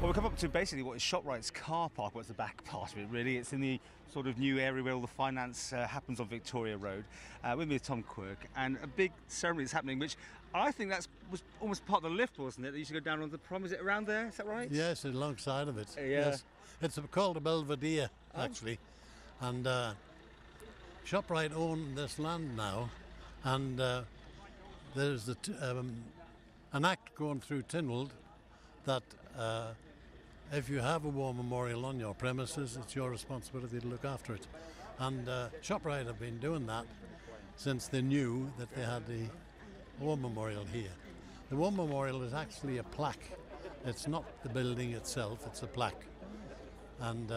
Well, we've come up to basically what is ShopRite's car park. What's the back part of it, really? It's in the sort of new area where all the finance happens on Victoria Road. With me is Tom Quirk, and a big ceremony is happening, which I think was almost part of the lift, wasn't it? That you used to go down onto the prom. Is it around there? Is that right? Yes, alongside of it. Yeah. Yes. It's called a Belvedere, actually. And ShopRite own this land now, and there's an act going through Tynwald that if you have a war memorial on your premises, it's your responsibility to look after it. And ShopRite have been doing that since they knew that they had the war memorial here. The war memorial is actually a plaque. It's not the building itself, it's a plaque. And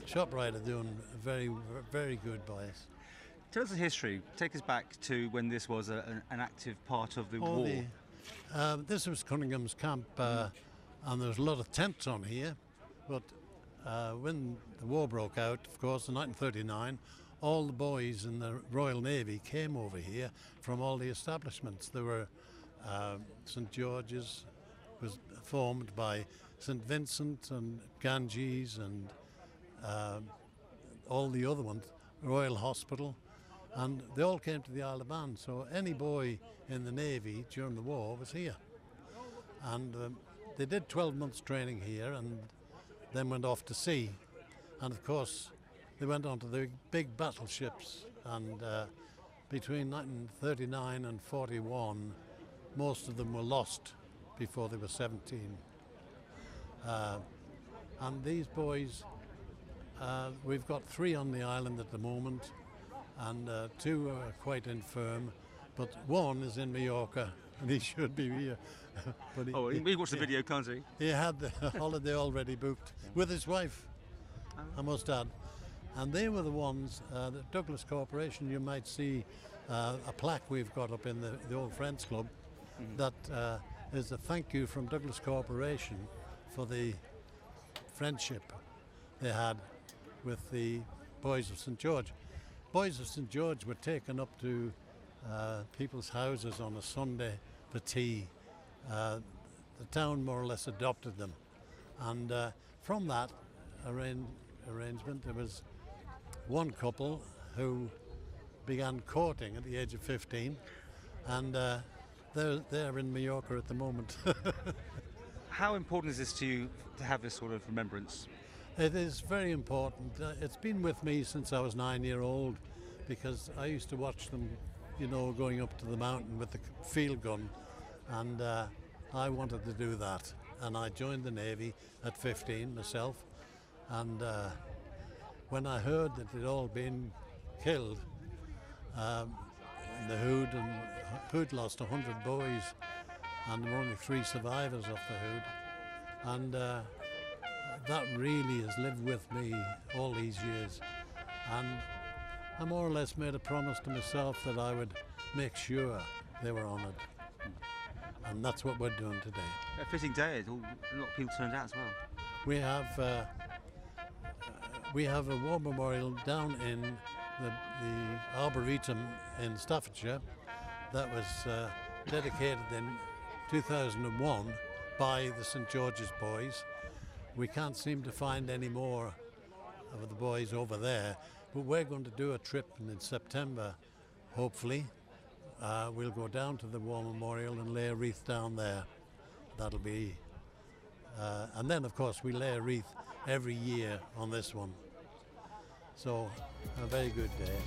ShopRite are doing very, very good by us. Tell us the history. Take us back to when this was an active part of the war. This was Cunningham's camp, and there was a lot of tents on here. But when the war broke out, of course, in 1939, all the boys in the Royal Navy came over here from all the establishments. There were St George's was formed by St Vincent and Ganges and all the other ones, Royal Hospital. And they all came to the Isle of Man, so any boy in the Navy during the war was here. And they did 12 months training here and then went off to sea. And of course, they went on to the big battleships. And between 1939 and 41, most of them were lost before they were 17. And these boys, we've got 3 on the island at the moment, and 2 are quite infirm, but 1 is in Mallorca, and he should be here. But he watched the video, can't he? He had the holiday already booked with his wife, I must add. And they were the ones, the Douglas Corporation, you might see a plaque we've got up in the old Friends Club that is a thank you from Douglas Corporation for the friendship they had with the boys of St George. Boys of St George were taken up to people's houses on a Sunday for tea. The town more or less adopted them, and from that arrangement there was one couple who began courting at the age of 15, and they're in Mallorca at the moment. How important is this to you to have this sort of remembrance? It is very important. It's been with me since I was 9-year-old, because I used to watch them, going up to the mountain with the field gun, and I wanted to do that. And I joined the Navy at 15 myself, and when I heard that they'd all been killed, the Hood lost 100 boys, and there were only 3 survivors of the Hood, and that really has lived with me all these years. And I more or less made a promise to myself that I would make sure they were honoured. And that's what we're doing today. A fitting day. A lot of people turned out as well. We have a war memorial down in the Arboretum in Staffordshire that was dedicated in 2001 by the St George's boys. We can't seem to find any more of the boys over there, but we're going to do a trip, and in September, hopefully, we'll go down to the war memorial and lay a wreath down there. That'll be, and then of course we lay a wreath every year on this one. So a very good day.